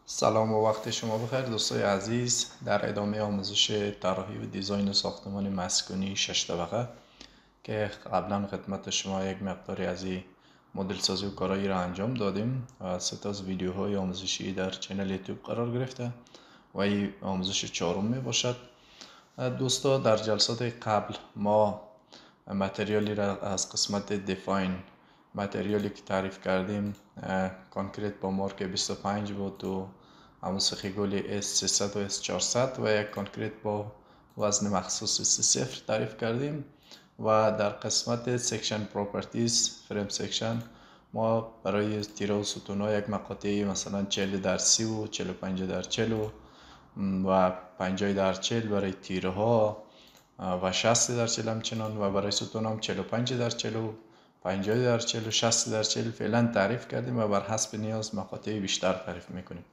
سلام و وقت شما بخیر دوستای عزیز. در ادامه آموزش طراحی و دیزاین ساختمان مسکونی 6 طبقه که قبلا خدمت شما یک مقداری از این مدل سازی و کارایی را انجام دادیم و سه تا از ویدیوهای آموزشی در چنل یوتیوب قرار گرفته و این آموزش چهارم می باشد. دوستا در جلسات قبل ما متریالی را از قسمت دیفاین متریالی که تعریف کردیم کانکریت با مارک 25 بود و همون سخیگل S300 و S400 و یک کانکریت با وزن مخصوص 30 تعریف کردیم و در قسمت سکشن پراپرتیز فریم سکشن ما برای تیره و ستون یک مقاطعی مثلا 40 در 30 و 45 در 40 و 50 در 40 برای تیره ها و 60 در 40 همچنان و برای ستون هم 45 در 40 و 50 در 40 و 60 در 40 فعلا تعریف کردیم و بر حسب نیاز مقاطع بیشتر تعریف میکنیم.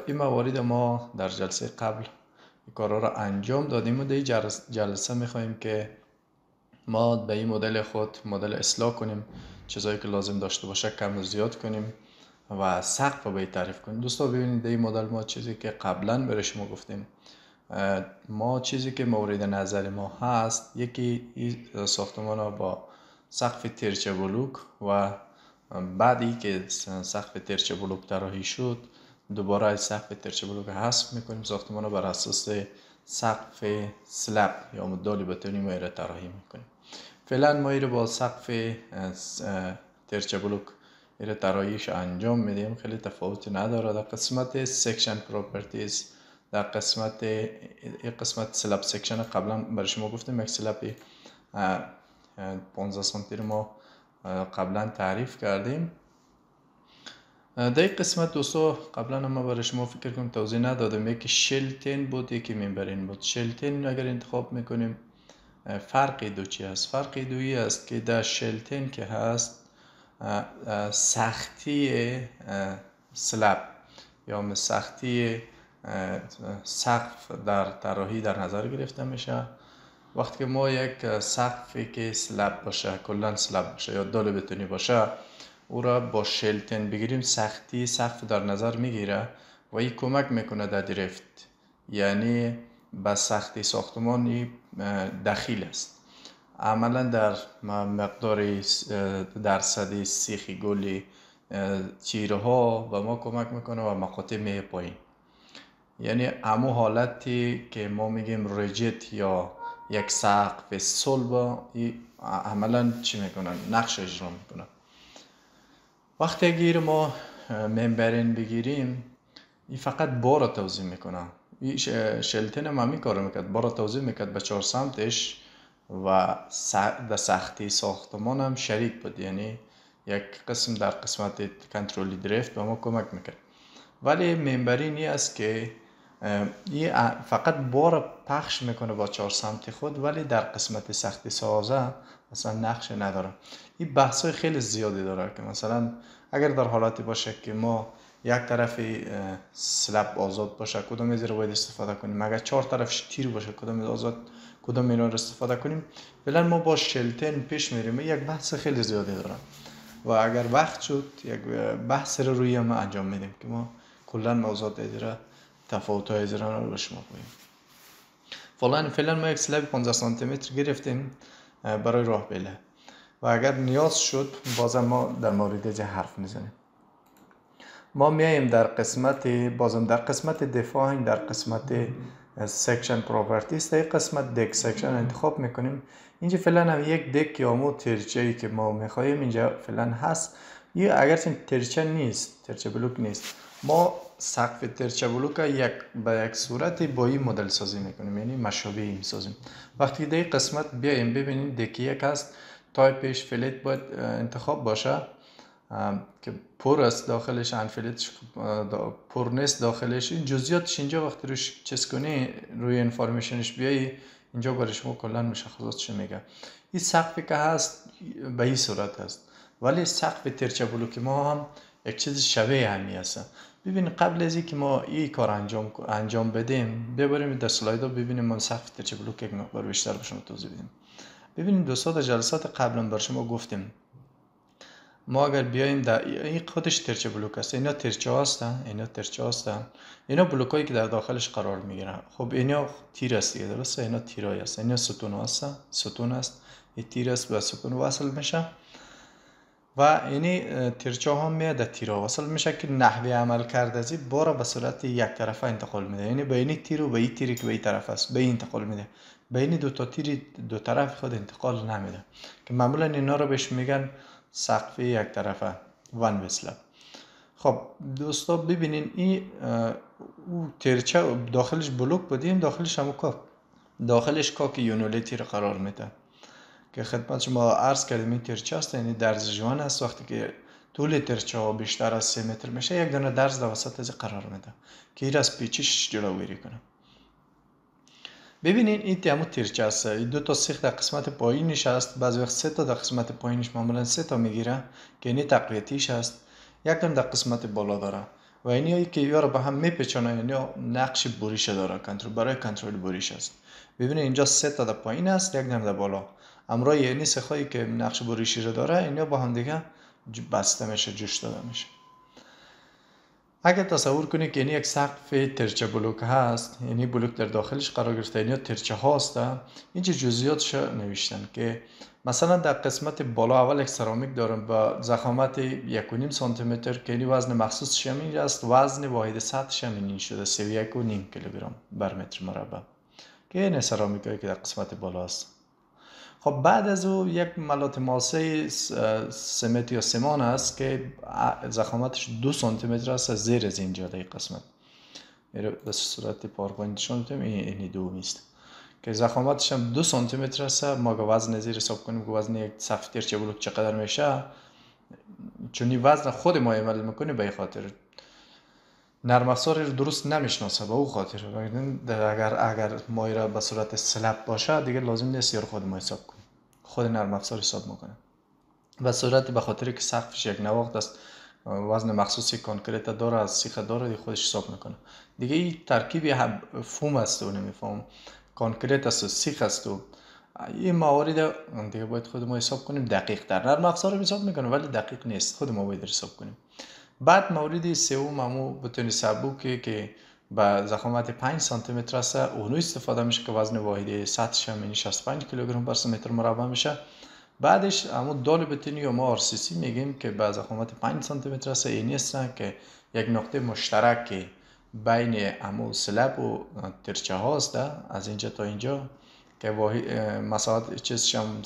این موارد ما در جلسه قبل کارا را انجام دادیم و در این جلسه میخواییم که ما به این مدل خود مدل اصلاح کنیم، چیزایی که لازم داشته باشه کم و زیاد کنیم و سقف رو به تعریف کنیم. دوستا ببینید در این مدل ما چیزی که قبلا برای شما گفتیم، ما چیزی که مورد نظر ما هست یکی این ساختمان ها با سقف ترچه بلوک و بعدی که سقف ترچه بلوک طراحی شد دوباره از سقف ترچه بلوک حذف میکنیم، ساختمان رو بر اساس سقف سلب یا مدال بتونی ما را طراحی میکنیم. فعلا ما رو با سقف ترچه بلوک را طراحیش انجام میدیم، خیلی تفاوتی نداره. در قسمت سکشن پراپرتیز در قسمت سلب سکشن قبلا برای شما گفتیم یک سلب 15 سانتی رو ما قبلا تعریف کردیم. در این قسمت دوستو قبلا ما برای شما فکر کنم توضیح ندادم، یکی شلتین بود یکی ممبرین بود. شلتین اگر انتخاب میکنیم فرق دو چی هست؟ فرق دویی است که در شلتین که هست سختی سلب یا سختی سقف در طراحی در نظر گرفته میشه. وقتی که ما یک سقفی که سلب باشه، کلا سلب باشه یا دال بتونی باشه، او را با شلتن بگیریم سختی سقف در نظر میگیره و این کمک میکنه در درفت، یعنی به سختی ساختمانی دخیل است. عملا در مقدار درصدی سیخی گلی چیره ها و ما کمک میکنه و مقاطع می پایین، یعنی همون حالتی که ما میگیم ریجیت یا یک سقف صلب عملا چی میکنن؟ نقش اجرا میکنن. وقتی اگر ما ممبرین بگیریم این فقط بار توزیع میکنه. این شلتن هم همین کارو میکرد، بار توزیع میکرد به 4 سمتش و در سختی ساختمان هم شریک بود، یعنی یک قسم در قسمت کنترلی درفت به ما کمک میکرد. ولی ممبرین است که این فقط بار پخش میکنه با 4 سمت خود، ولی در قسمت سختی سازه مثلا نقش نداره. این بحثای خیلی زیادی داره که مثلا اگر در حالتی باشه که ما یک طرف سلب آزاد باشه کدام از رو باید استفاده کنیم، اگر 4 طرفش تیر باشه کدام آزاد کدام اینا رو استفاده کنیم. فعلا ما با شلتن پیش میریم، یک بحث خیلی زیادی داره و اگر وقت شد یک بحث رو روی ما انجام میدیم که ما کلا موضوعات اجرا تفاوت های اجرا رو به شما بگیم. فعلا ما یک سلب 15 سانتی متر گرفتیم برای راه بله و اگر نیاز شد بازم ما در مورد حرف میزنیم. ما میایم در قسمت دفاع، در قسمت سکشن پراپرتیز در قسمت دک سکشن انتخاب میکنیم. اینجا فعلا هم یک دک یا مو ترچه‌ای که ما میخوایم اینجا فعلا هست. این اگرچه ترچه نیست، ترچه بلوک نیست، ما سقف ترچه بلوک به یک صورت با این مدل سازی میکنیم، یعنی مشابه این سازیم. وقتی در این قسمت بیایم ببینید دکی یک هست، تایپش فلت باید انتخاب باشه که پر است داخلش، انفلتش پر نیست داخلش. این جزئیاتش اینجا وقتی روش چیز کنی روی انفارمیشنش بیایی اینجا برای شما کلا مشخصاتش میگه. این سقفی که هست به این صورت هست، ولی سقف ترچه بلوک ما هم یک چیز شبیه همی هست. ببین قبل از اینکه ما این کار انجام بدیم ببریم در اسلایدها ببینیم ما سقف ترچه بلوک یک مقدار بیشتر به شما توضیح بدیم. ببینید دوستان در جلسات قبلا بر شما گفتیم ما اگر بیایم در این خودش ترچه بلوک است، اینا ترچه هستن، اینا بلوک هایی که در داخلش قرار میگیرن. خب اینا تیر است دیگه، درسته؟ اینا تیرای است، اینا ستون هستن، ستون است، این تیر است به ستون وصل میشه و اینی ترچه ها میاد در تیرها وصل میشه که نحوه عمل کرده ازی بارا به صورت یک طرفه انتقال میده، یعنی به این تیر و به این تیری که به این طرف است به این انتقال میده، به این دو تا تیر دو طرف خود انتقال نمیده که معمولا اینا رو بهش میگن سقف یک طرفه، وان وسلپ. خب دوستا ببینین این ترچه داخلش بلوک بودیم، داخلش هم داخلش کاک یونولیتی رو قرار میده که خدمت شما عرض کردیم این ترچه است، یعنی درز جوان است. وقتی که طول ترچه ها بیشتر از 3 متر میشه یک دونه درز در وسط از قرار میده که این از پیچش جلوگیری کنه. ببینین این همون ترچه است، این دو تا سیخ در قسمت پایینش است، بعضی وقت 3 تا در قسمت پایینش، معمولا 3 تا میگیره که این تقویتیش است، یک دونه در قسمت بالا داره و اینی که یا رو به هم میپیچونه، یعنی نقش بریش داره، کنترل برای کنترل بریش است. ببینید اینجا 3 تا در پایین است، یک دونه در بالا، امرا یعنی سیخایی که نقش بریشی رو داره اینا با هم دیگه بسته میشه، جوش داده میشه. اگر تصور کنید که این یک سقف ترچه بلوک هست، یعنی بلوک در داخلش قرار گرفته، اینجا ترچه هاست، اینجا جزئیاتش نوشتن که مثلا در قسمت بالا اول یک سرامیک دارم با ضخامت 1.5 سانتی متر که این وزن مخصوص همین است، وزن واحد سطحش همین شده 31.5 کیلوگرم بر متر مربع که این سرامیکایی که در قسمت بالا است. خب بعد از او یک ملات ماسه سمت یا سمان است که ضخامتش 2 سانتی متر است از زیر از اینجا در قسمت به صورت پاورپوینت نشون میدم، این دو نیست که ضخامتش هم 2 سانتی متر است. ما اگه وزن زیر حساب کنیم که وزن یک صف ترچه بلوک چقدر میشه، چون این وزن خود ما عمل میکنه، به خاطر نرم افزار رو درست نمیشناسه، به او خاطر اگر مایره به صورت سلب باشه دیگه لازم نیست یار خود ما حساب کنیم، خود نرم افزار حساب میکنه به صورت، به خاطر که سقفش یک نواخت است، وزن مخصوصی کنکریت داره، از سیخ داره، خودش حساب میکنه دیگه. این ترکیبی فوم است و نمیفهم کنکریت است و سیخ است و این موارد دیگه باید خود ما حساب کنیم. دقیق در نرم افزار رو حساب میکنه ولی دقیق نیست، خود ما باید حساب کنیم. بعد مورد سوم همو بتونی سبوکه که با ضخامت 5 سانتی متر است، اونو استفاده میشه که وزن واحد سطحش هم 65 کیلوگرم بر متر مربع میشه. بعدش همو دال بتونی یا ما RCC میگیم که با ضخامت 5 سانتی متر است، این است که یک نقطه مشترک بین همو سلب و ترچه هاست از اینجا تا اینجا که مساحت چیزش هم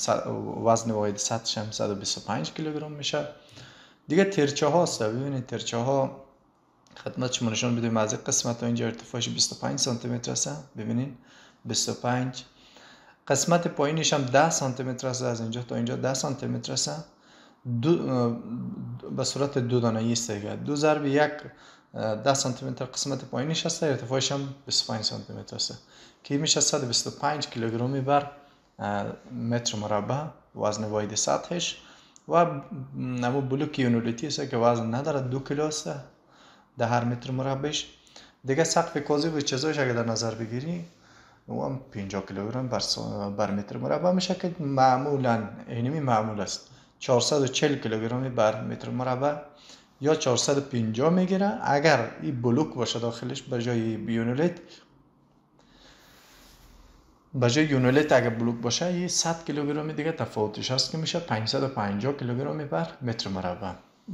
وزن واحد سطحش هم 125 کیلوگرم میشه دیگه. ترچه هاست، ببینید ترچه ها خدمت شما نشون بدیم از این قسمت تا اینجا ارتفاعش 25 سانتی متر است، ببینید 25. قسمت پایینش هم 10 سانتی متر است، از اینجا تا اینجا 10 سانتی متر است، به صورت دو دانه است دیگه، 2 ضرب 1 10 سانتی متر قسمت پایینش است، ارتفاعش هم 25 سانتی متر است که میشه 125 کیلوگرمی بر متر مربع وزن واحد سطحش. و نمو بلوک یونولیتی است که وزن نداره، 2 کیلو است در هر متر مربعش دیگه. سقف کاذب و چیزاش اگه در نظر بگیری او هم 50 کیلوگرم بر متر مربع میشه که معمولا اینمی معمول است 440 کیلوگرمی بر متر مربع یا 450 میگیره اگر این بلوک باشه داخلش به جای یونولیت. بجای یونولیت اگر بلوک باشه یه 100 کیلوگرم دیگه تفاوتش هست که میشه 550 کیلوگرم بر متر مربع.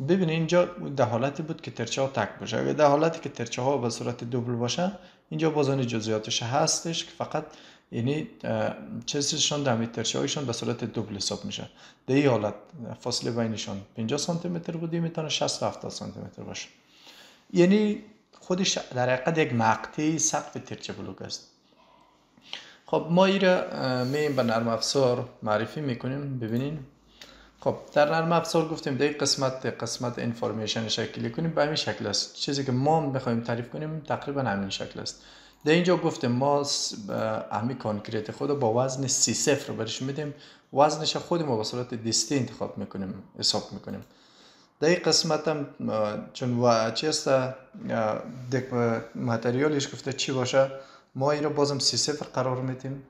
ببینید اینجا در حالتی بود که ترچه ها تک باشه، اگر در حالتی که ترچه ها به صورت دوبل باشه اینجا بازان جزئیاتش هستش که فقط یعنی چیزشون در ترچه هایشون به صورت دوبل حساب میشه. در این حالت فاصله بینشون 50 سانتی متر بودی، میتونه 60 تا 70 سانتی متر باشه، یعنی خودش در حقیقت یک مقطع سقف ترچه بلوک است. خب ما این را میم به نرم افزار معرفی میکنیم. ببینین خب در نرم افزار گفتیم در قسمت انفورمیشن شکلی کنیم به همین شکل است، چیزی که ما بخوایم تعریف کنیم تقریبا همین شکل است. در اینجا گفتیم ما همین کانکریت خود با وزن 30 رو برش میدیم، وزنش خود ما به صورت دستی انتخاب میکنیم، حساب میکنیم. در این قسمت هم چون چی است متریالش گفته چی باشه، ما این رو بازم 30 قرار میدیم.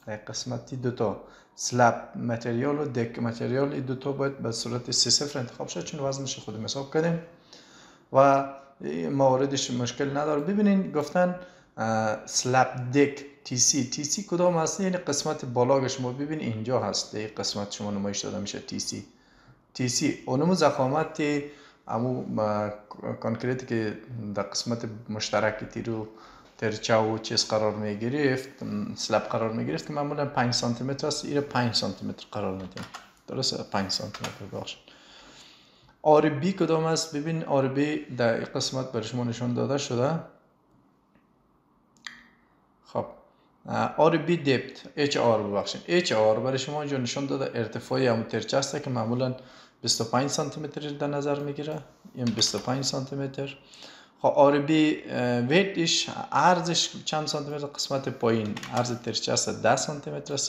در قسمتی دو تا سلب متریال و دک متریال، این دوتا باید به صورت 3-0 انتخاب شد چون وزنش خودم حساب کردیم و مواردش مشکل نداره. ببینین گفتن سلب دک تی سی کدام هست؟ یعنی قسمت بالاش ما ببین اینجا هست، این قسمت شما نمایش داده میشه تی سی اونم ضخامت امو کانکریتی که در قسمت مشترک تیرو ترچه و چیز قرار می گرفت، سلب قرار می گرفت که معمولا 5 سانتی متر است، این 5 سانتی متر قرار میدیم. درسته 5 سانتی متر بخش. آر بی کدام است؟ ببین آر بی در این قسمت برای شما نشون داده شده. خب آر بی دپت اچ آر ببخشید، اچ آر برای شما اینجا نشون داده ارتفاعی همون ترچه است که معمولا 25 سانتی متر در نظر میگیره، این 25 سانتی متر. خب آر بی ویتش عرضش چند سانتی متر؟ قسمت پایین عرض ترچه است 10 سانتی متر است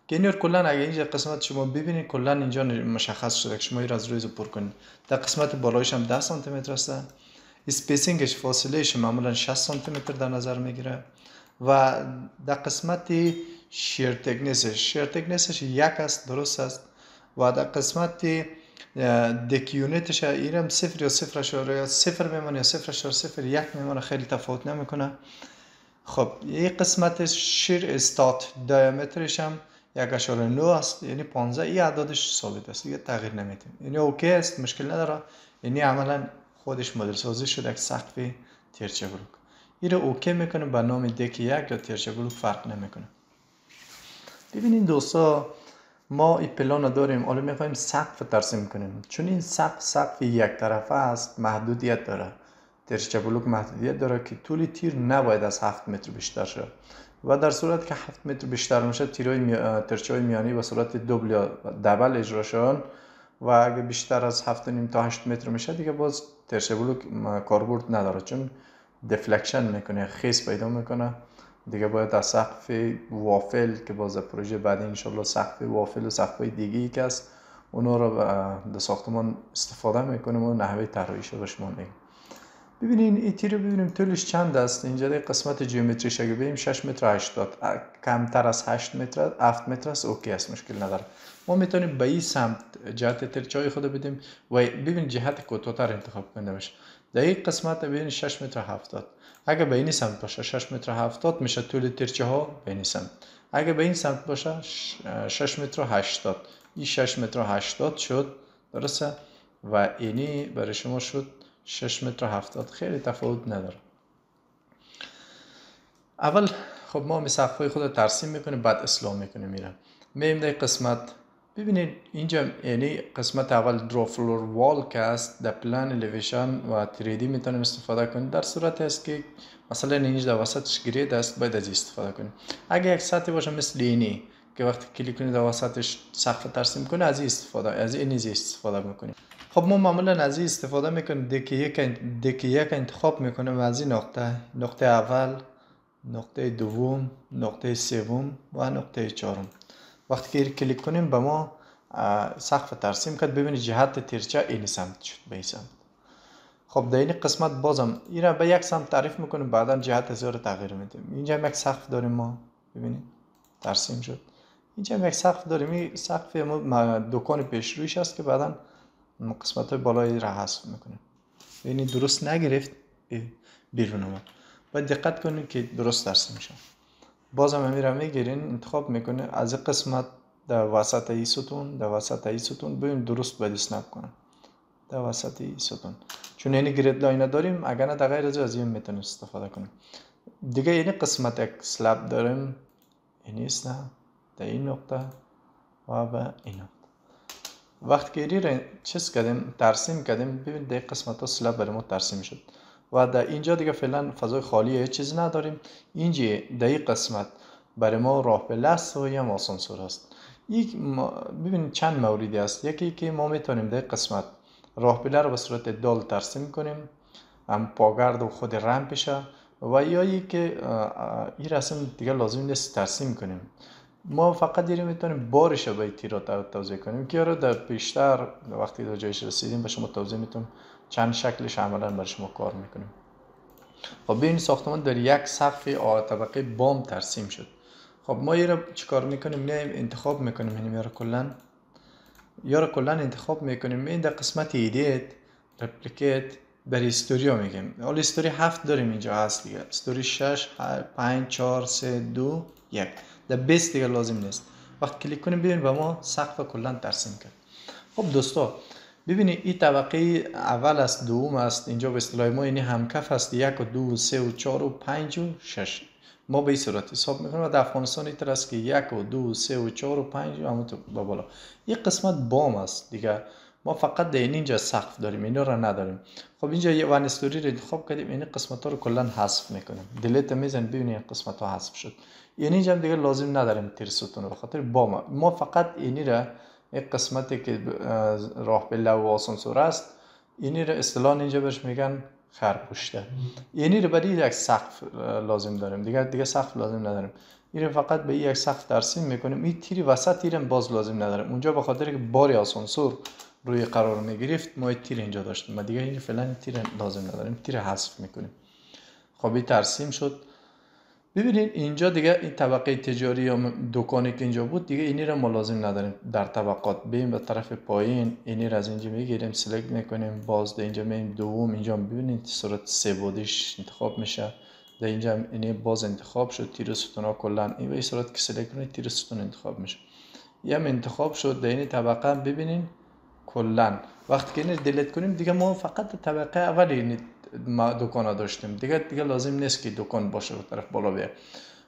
که اینور کلا اگه اینجا قسمت شما ببینید کلا اینجا مشخص شده که شما این از روی پر کنید. در قسمت بالایش هم 10 سانتی متر است. اسپیسینگش فاصلهش معمولا 60 سانتی متر در نظر میگیره و در قسمت شیر تکنسش 1 است، درست است. و در قسمت دک یونیتش اینم 0 یا 0.0 میمونه یا 0.01 میمونه، خیلی تفاوت نمیکنه. خب این قسمت شیر استات دیامترش هم 1.9 است، یعنی 15. این اعدادش ثابت است دیگه تغییر نمیده، یعنی اوکی است، مشکل نداره. یعنی عملا خودش مدل سازی شده که سقف ترچه بلوک این رو اوکی میکنه به نام دک 1 یا ترچه بلوک فرق نمیکنه. ببینید دوستا ما این پلان داریم، حالا میخوایم سقف ترسیم کنیم. چون این سقف یک طرفه است محدودیت داره، ترچه بلوک محدودیت داره که طول تیر نباید از 7 متر بیشتر شد و در صورت که 7 متر بیشتر میشه ترچه های میانی به صورت دوبل یا دبل اجرا شدن و اگه بیشتر از 7.5 تا 8 متر میشه دیگه باز ترچه بلوک کاربرد نداره، چون دفلکشن میکنه، خیس پیدا میکنه دیگه. باید از سقف وافل که باز پروژه بعدی انشالله سقف وافل و سقف‌های دیگه‌ای که است اونا رو در ساختمان استفاده میکنیم و نحوه طراحیش رو شما میگم. ببینین این تیر رو ببینیم طولش چند است. اینجا در قسمت جیومتریش اگه ببینیم 6 متر 80 کمتر از 8 متر 7 متر است، اوکی است، مشکل نداره. ما میتونیم به این سمت جهت ترچه‌های خود بدیم و ببین جهت کوتاه‌تر انتخاب کنده باشه. در این قسمت ببین 6 متر 70 اگه به این سمت باشه 6 متر 70 میشه طول ترچه ها به این سمت. اگه به این سمت باشه 6 متر 80 این 6 متر 80 شد، درسته؟ و اینی برای شما شد 6 متر 70. خیلی تفاوت نداره. اول خب ما می سقف‌های خود ترسیم میکنیم بعد اصلاح میکنیم. میریم در قسمت ببینید اینجا یعنی قسمت اول درو فلور وال که است در پلان الیویشن و 3D میتونیم استفاده کنیم. در صورت است که مثلا اینجا در وسطش گرید است باید از استفاده کنیم. اگه یک سطح باشه مثل اینی که وقتی کلیک کنید در وسطش سقف ترسیم کنه از این استفاده میکنیم. خب ما معمولا از این استفاده میکنیم. دک یک انتخاب میکنیم از این نقطه اول، نقطه دوم، نقطه سوم و نقطه چهارم. وقتی که کلیک کنیم به ما سقف ترسیم کرد. ببینید جهت ترچه این سمت شد به این سمت. خب در این قسمت بازم این را به یک سمت تعریف میکنیم بعدا جهت از رو تغییر میدیم. اینجا یک سقف داریم ما، ببینید ترسیم شد. اینجا یک سقف داریم، این سقف ما دکان پیش رویش است که بعدا قسمت بالای را حذف میکنیم. ببینید درست نگرفت بیرون اومد. باید دقت کنید که درست ترسیم میشه. بازم امیر میگیرین انتخاب میکنه از این قسمت در وسط ای ستون ببین درست باید اسنپ کنه در وسط ای ستون، چون یعنی گرید لاین داریم. اگر نه در غیر از این میتونیم استفاده کنیم دیگه. یعنی قسمت یک سلب داریم یعنی اسنپ در این نقطه و به این نقطه. وقتی که این چیز کردیم ترسیم کردیم ببین در قسمت ها سلب برای ما ترسیم شد و در اینجا دیگه فعلا فضای خالیه چیزی نداریم. اینجا در این قسمت برای ما راه پله است و یا آسانسور است. ببینید چند موردی است. یکی که ما میتونیم در قسمت راه پله رو به صورت دال ترسیم کنیم، هم پاگرد و خود رمپشه، و یا ای که این رسم دیگه لازم نیست ترسیم کنیم. ما فقط دیگه میتونیم بارش رو به تیر توضیح کنیم که رو در پیشتر وقتی در جایش رسیدیم به شما توضیح میتونم چند شکلش عملا برای شما کار میکنیم. خب ببینید ساختمان در یک سقف طبقه بام ترسیم شد. خب ما این رو چیکار میکنیم؟ میایم انتخاب میکنیم این رو کلا انتخاب میکنیم. این در قسمت ایدیت رپلیکیت بر استوری ها میگیم. حالا استوری 7 داریم اینجا هست دیگه. استوری 6 5 4 3 2 1 در 20 دیگه لازم نیست. وقت کلیک کنیم ببین با ما سقف کلا ترسیم کرد. خب دوستا ببینید این طبقه اول است، دوم است. اینجا به اصطلاح ما یعنی همکف است، 1 و 2 و 3 و 4 و 5 و 6. ما به این صورت حساب میکنیم و در افغانستان اینطور است که 1 و 2 و 3 و 4 و 5 و همونطور با بالا. یک قسمت بام است دیگه. ما فقط در اینجا سقف داریم، اینا را نداریم. خب اینجا یه ون استوری رو انتخاب کردیم، این قسمت ها رو کلا حذف میکنیم. دیلیت میزنیم ببینید این قسمت ها حذف شد. یعنی اینجا دیگه لازم نداریم تیر ستون، به خاطر بام ما فقط اینی را، یک قسمتی که راه پله و آسانسور است، اینی را اصطلاحاً اینجا بهش میگن خرپشته. اینی رو برای یک سقف لازم داریم، دیگه سقف لازم نداریم. این رو فقط به یک سقف ترسیم میکنیم. این تیری وسط تیرم باز لازم نداریم. اونجا به خاطر که بار آسانسور روی قرار میگرفت ما تیر اینجا داشتیم، ما دیگه اینجا فعلا تیر لازم نداریم، تیر حذف میکنیم. خب این ترسیم شد. ببینید اینجا دیگه این طبقه تجاری یا دکانی که اینجا بود دیگه اینی را ما لازم نداریم. در طبقات بریم به طرف پایین، اینی را از اینجا میگیریم سلکت میکنیم، باز در اینجا میایم دوم. اینجا ببینید صورت سه بعدیش انتخاب میشه. در اینجا اینی باز انتخاب شد، تیر ستونا کلا این به صورت که سلکت کنید تیر ستون انتخاب میشه. هم انتخاب شد. در این طبقه ببینید کلا وقتی که اینو دیلیت کنیم دیگه ما فقط طبقه اول این دکان داشتیم، دیگه لازم نیست که دکان باشه به طرف بالا بیاد.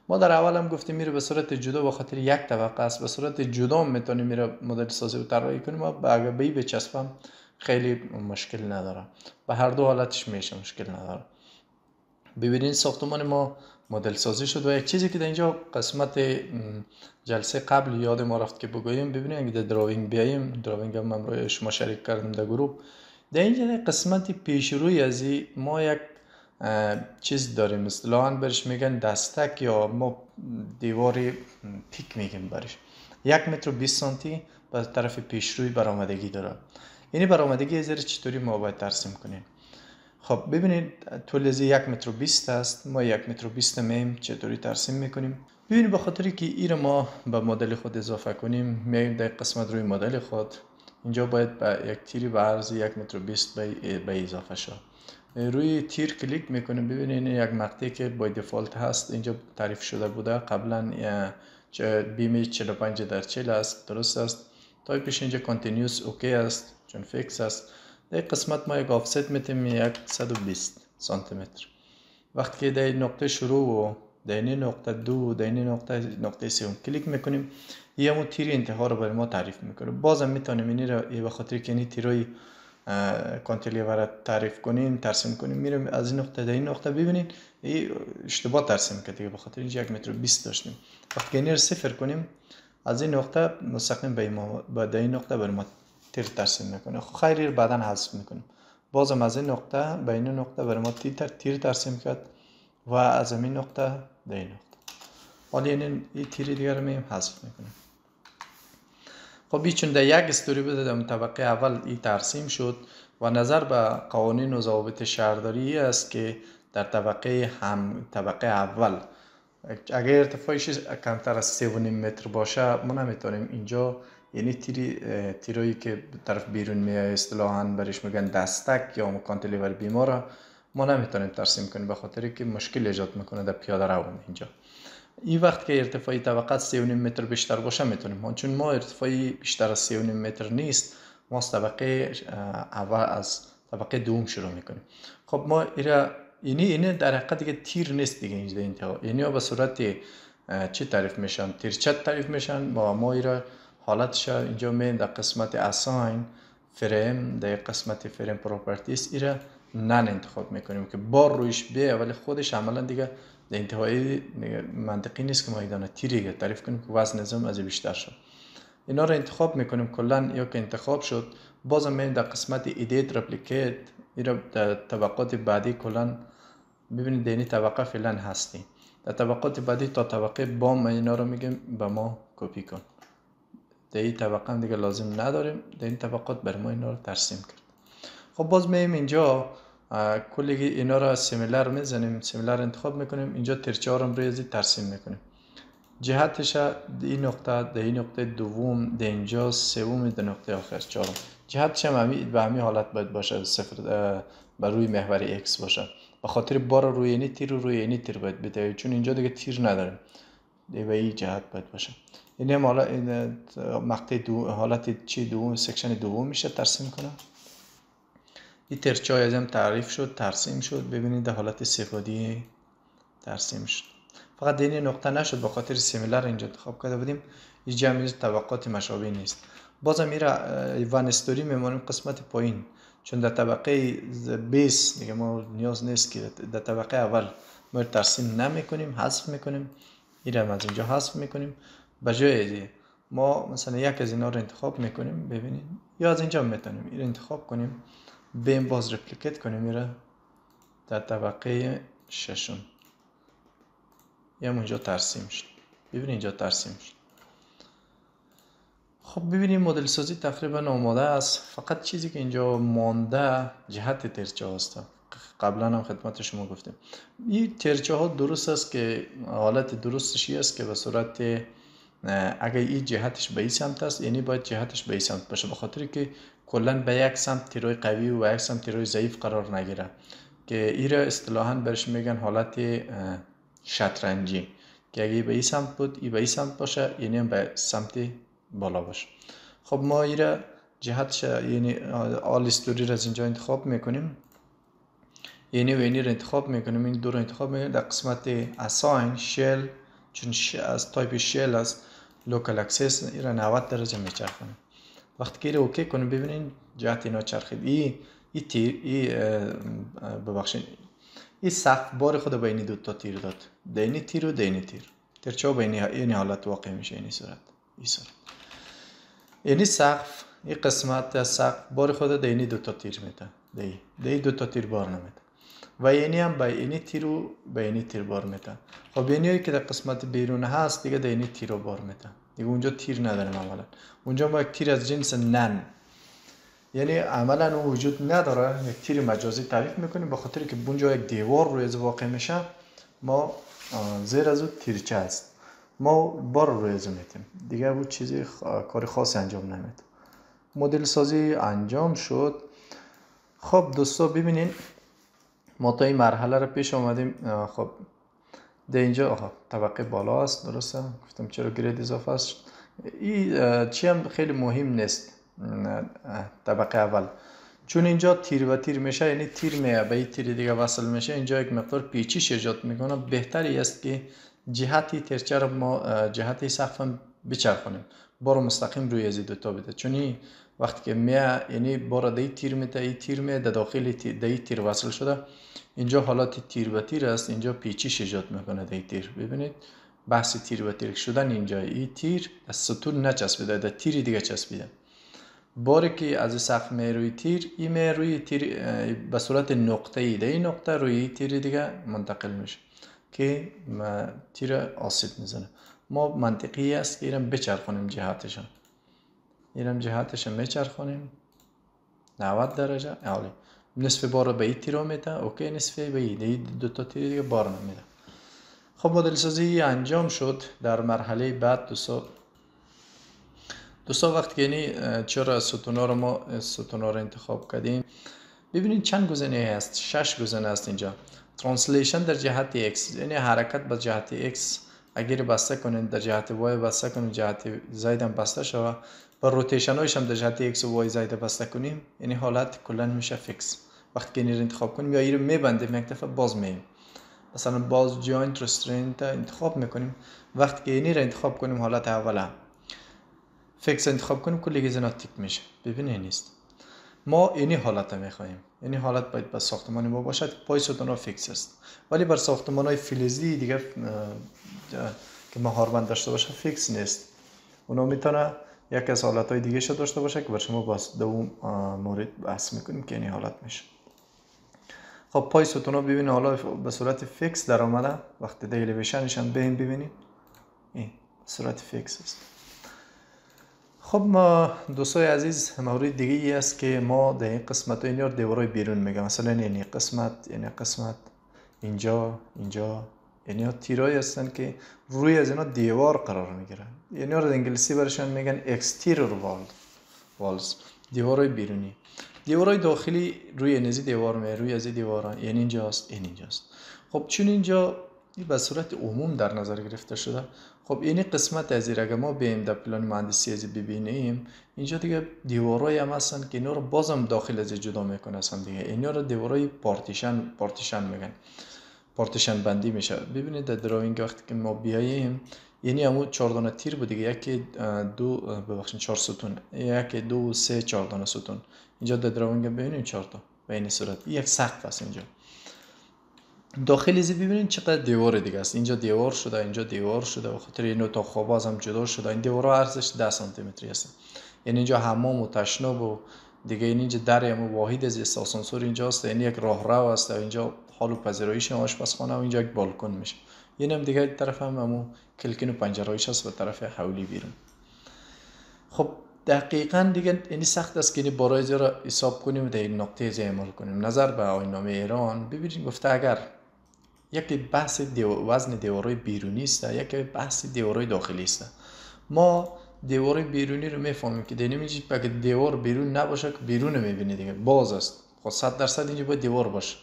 ما در اول هم گفتیم میره به صورت جدا، به خاطر یک طبقه است. به صورت جدا میتونیم میره مدل سازی و طراحی کنیم. اگه به بچسبم خیلی مشکل نداره، به هر دو حالتش میشه، مشکل نداره. ببینید ساختمان ما مدل سازی شد. و یک چیزی که در اینجا قسمت جلسه قبل یاد ما رفت که بگوییم، ببینید اگه در دراوینگ بیاییم، دراوینگ هم روی شما شریک کردم در گروه. در اینجا قسمت پیشروی از ما یک چیز داریم، اصطلاحاً برش میگن دستک یا ما دیواری پیک میگیم برش. 1 متر و 20 سانتی به طرف پیشروی برآمدگی داره. یعنی برآمدگی از چطوری ما باید ترسیم کنیم؟ خب ببینید طول از 1 متر و 20 است. ما 1 متر و 20 میم چطوری ترسیم میکنیم؟ ببینید به خاطری که این ما به مدل خود اضافه کنیم، میایم در قسمت روی مدل خود. اینجا باید با یک تیری به عرض 1 متر و 20 به اضافه شد. روی تیر کلیک میکنیم. ببینید یک مقطعی که با دیفالت هست اینجا تعریف شده بوده قبلا، بیم 45 در 40 است، درست است. تایپش اینجا کانتینیوس اوکی است چون فیکس است. در قسمت ما یک آفست میتیم 120 سانتی متر. وقتی که در نقطه شروع و در این نقطه دو و در این نقطه سوم کلیک میکنیم، یه مو تیر انتها رو برای ما تعریف میکنه. بازم میتونیم اینی رو به خاطر که این تیرای کانتیلیور تعریف کنیم ترسیم کنیم، میریم از این نقطه در این نقطه. ببینید این اشتباه ترسیم کرد دیگه، به خاطر اینجا 1 متر و 20 داشتیم. وقتی اینی رو صفر کنیم از این نقطه مستقیم به ما در این نقطه برای ما تیر ترسیم میکنه. خیلی رو بعداً حذف میکنیم. بازم از این نقطه به این نقطه برای ما تیر ترسیم کرد و از این نقطه در این نقطه. حالا این تیر دیگر رو میایم حذف میکنیم. خب چون در یک استوری بوده در طبقه اول این ترسیم شد و نظر به قوانین و ضوابط شهرداری است که در طبقه اول اگر ارتفاعش کمتر از 3.5 متر باشه ما نمیتونیم اینجا، یعنی تیرایی که طرف بیرون میاد اصطلاحاً برش میگن دستک یا کانتیلیور بیمار، ما نمیتونیم ترسیم کنیم به خاطر که مشکل ایجاد میکنه در پیاده رو اینجا. این وقت که ارتفاعی طبقات 3.5 متر بیشتر باشه میتونیم، چون ما ارتفاعی بیشتر از 3.5 متر نیست، ما از طبقه اول از طبقه دوم شروع میکنیم. خب ما اینی در حقیقت دیگه تیر نیست دیگه اینجا انتها، یعنی به صورت چی تعریف میشن؟ تیرچت تعریف میشن. با ما ایرا حالتش اینجا میایم در قسمت اساین فریم، در قسمت فریم پراپرتیز ایرا نن انتخاب میکنیم که بار رویش بیه، ولی خودش عملا دیگه در انتهای منطقی نیست که ما ایدانه تیری تعریف کنیم که وزن نظام از بیشتر شد. اینا رو انتخاب میکنیم کلا. یا که انتخاب شد بازم میایم در قسمت ایدیت رپلیکیت، ایرا در طبقات بعدی کلا ببینید در این طبقه فعلا هستیم. در طبقات بعدی تا طبقه بام اینا رو میگیم به ما کپی کن. در این طبقه هم دیگه لازم نداریم، در این طبقات بر ما اینا رو ترسیم کرد. خب باز میایم اینجا کلی اینا رو سیمیلر میزنیم، سیمیلر انتخاب میکنیم. اینجا ترچه ها رو روی ترسیم میکنیم. جهتش این نقطه در این نقطه دوم در اینجا سوم در نقطه آخر چهارم. جهتش هم به همین حالت باید باشه، صفر بر روی محور ایکس باشه. به خاطر بار روی اینی تیر و روی اینی تیر باید بده، چون اینجا دیگه تیر نداریم، به این جهت باید باشه. این هم حالا این مقطع حالت چی دوم، سکشن دوم میشه ترسیم کنم. این ترچای ازم تعریف شد، ترسیم شد. ببینید در حالت صفادی ترسیم شد. فقط دینی نقطه نشد به خاطر سیمیلر اینجا انتخاب کرده بودیم. این جمعی طبقات مشابه نیست. بازم میره وان استوری میمونیم قسمت پایین، چون در طبقه بیس دیگه ما نیاز نیست که در طبقه اول ما ترسیم نمی کنیم، حذف میکنیم. این رو از اینجا حذف میکنیم. به جای ما مثلا یک از اینا رو انتخاب میکنیم، ببینید، یا از اینجا میتونیم این رو انتخاب کنیم، بیم باز رپلیکیت کنیم میره در طبقه ششم، یا اونجا ترسیم شد. ببینید اینجا ترسیم شد. خب ببینید مدل سازی تقریبا آماده است. فقط چیزی که اینجا مانده جهت ترچه هاست. قبلا هم خدمت شما گفتیم این ترچه ها درست است که حالت درستشی است که به صورت اگر این جهتش به این سمت است، یعنی باید جهتش به این سمت باشه، به خاطر که کلا به یک سمت تیروی قوی و یک سمت تیروی ضعیف قرار نگیره، که این را اصطلاحاً برش میگن حالت شطرنجی، که اگه به این سمت بود این به این سمت باشه، یعنی هم به سمت بالا باشه. خب ما این را جهتش یعنی آل استوری را از اینجا انتخاب میکنیم، یعنی و اینی را انتخاب میکنیم، این دو را انتخاب میکنیم. در قسمت اساین شل، چون از تایپ شل است، لوکال اکسس این را 90 درجه میچرخونیم. وقتی که این اوکی کنیم ببینید جهت اینا چرخید. این تیر ببخشید این سقف بار خود به این دو تا تیر داد، دینی تیر و دینی تیر. ترچه به این حالت واقع میشه، این صورت. یعنی سقف این قسمت از سقف بار خود دینی دو تا تیر میده، دی دو تا تیر بار نمیده، و یعنی هم به اینی تیر و به اینی تیر بار میده. خب اینی که در قسمت بیرون هست دیگه دینی تیر رو بار میده، دیگه اونجا تیر نداریم عملا. اونجا ما یک تیر از جنس نن، یعنی عملا اون وجود نداره، یک تیر مجازی تعریف میکنیم، به خاطر که اونجا یک دیوار روی از واقع میشه، ما زیر از اون تیرچه است، ما بار روی از میتیم دیگه، اون چیزی کار خاصی انجام نمیده. مدل سازی انجام شد. خب دوستا ببینین ما تا این مرحله رو پیش آمدیم. خب در اینجا طبقه بالا است، درسته؟ گفتم چرا گرید اضافه است. این چی هم خیلی مهم نیست طبقه اول، چون اینجا تیر و تیر میشه، یعنی تیر میه به این تیر دیگه وصل میشه، اینجا یک مقدار پیچیش ایجاد میکنه. بهتری است که جهتی ترچه رو ما جهتی سقف بچرخونیم، بار مستقیم روی از دو تا بده، چون این وقتی که میه یعنی بار دی تیر میته، این تیر میه در داخل دی تیر وصل شده، اینجا حالت تیر و تیر است، اینجا پیچیش ایجاد میکنه دی تیر. ببینید بحث تیر و تیر شدن اینجا، این تیر از ستون نچسبیده، در تیر دیگه چسبیده. باری که از سقف می روی تیر، این می روی تیر به صورت نقطه ای، این نقطه روی تیر دیگه منتقل میشه که تیر آسیب میزنه. ما منطقی است که اینم بچرخونیم جهتشم، اینم جهتشم میچرخونیم 90 درجه. حالی نصف بار رو به این تیر میده، اوکی، نصف به این دو تا تیر دیگه بار نمیده. خب مدل سازی انجام شد. در مرحله بعد دوستا وقتی که یعنی چرا ستونا رو ما ستونا رو انتخاب کردیم، ببینید چند گزینه هست، 6 گزینه است اینجا. ترانسلیشن در جهت x، یعنی حرکت به جهت x اگر بسته کنین، در جهت y بسته کنین، جهت z هم بسته شوه، و روتیشن هایش هم در جهت x و y z بسته کنیم، یعنی حالت کلا میشه فیکس. وقتی که این رو انتخاب کنیم یا این رو میبندیم یک دفعه باز مییم، مثلا باز جوینت رسترینت انتخاب میکنیم. وقتی که این رو انتخاب کنیم حالت اوله فیکس انتخاب کنیم، کلی گزینه تیک میشه. ببینید نیست، ما اینی حالت میخوایم، یعنی حالت باید به ساختمان ما باشد، پای ستون فیکس است، ولی بر ساختمان های فلزی دیگه که مهاربند داشته باشه فیکس نیست. اونا میتونه یک از حالت های دیگه شو داشته باشه که بر شما باز دوم مورد بحث میکنیم که اینی حالت میشه. خب پای ستون ها ببینید حالا به صورت فیکس در آمده. وقتی در الیویشنش هم ببینید این صورت فیکس است. خب ما دوستای عزیز مورد دیگه ای است که ما در این قسمت این دیوارای بیرون میگم، مثلا این قسمت، این قسمت، اینجا، اینجا، یعنی ها تیرایی هستن که روی از اینا دیوار قرار میگیرن. یعنی ها رو انگلیسی برشان میگن exterior walls، دیوارای بیرونی. دیوارای داخلی روی انزی دیوار میه، روی ازی دیواران، یعنی اینجاست، این اینجاست. خب چون اینجا به صورت عموم در نظر گرفته شده، خب اینی قسمت از اگه ما بیم در پلان مهندسی از ببینیم، اینجا دیگه دیوارای هم هستن که اینا رو بازم داخل از جدا میکنه هستن دیگه. اینا رو دیوارای پارتیشن میگن، پارتیشن بندی میشه. ببینید در دراینگ وقتی که ما بیاییم، یعنی همون 4 دانه تیر بود دیگه، یکی دو ببخشید 4 ستون، یکی دو سه 4 دانه ستون. اینجا در دراینگ ببینید 4 تا به این صورت یک سقف است. اینجا داخلی زی ببینید چقدر دیوار دیگه است. اینجا دیوار شده، اینجا دیوار شده، به خاطر این اتاق خواب هم جدا شده. این دیوارها ارزش 10 سانتی متری است. یعنی اینجا حمام و تشناب و دیگه اینجا در هم واحد از آسانسور اینجاست، یعنی یک راهرو است. اینجا حال و پذیراییش آشپزخانه و اینجا یک بالکن میشه. این هم دیگه طرف هم کلکین و پنجرهایش است به طرف حولی بیرون. خب دقیقاً دیگه این سخت است که برای را حساب کنیم و در این نقطه استعمال کنیم. نظر به آیین‌نامه ایران ببینید گفته اگر یکی بحث وزن دیوارای بیرونی است، یکی بحث دیوارای داخلی است. ما دیوار بیرونی رو میفهمیم که نمیشه اگه دیوار بیرون نباشه که بیرون میبینی دیگه باز است. خب 100% اینجا باید دیوار باشه.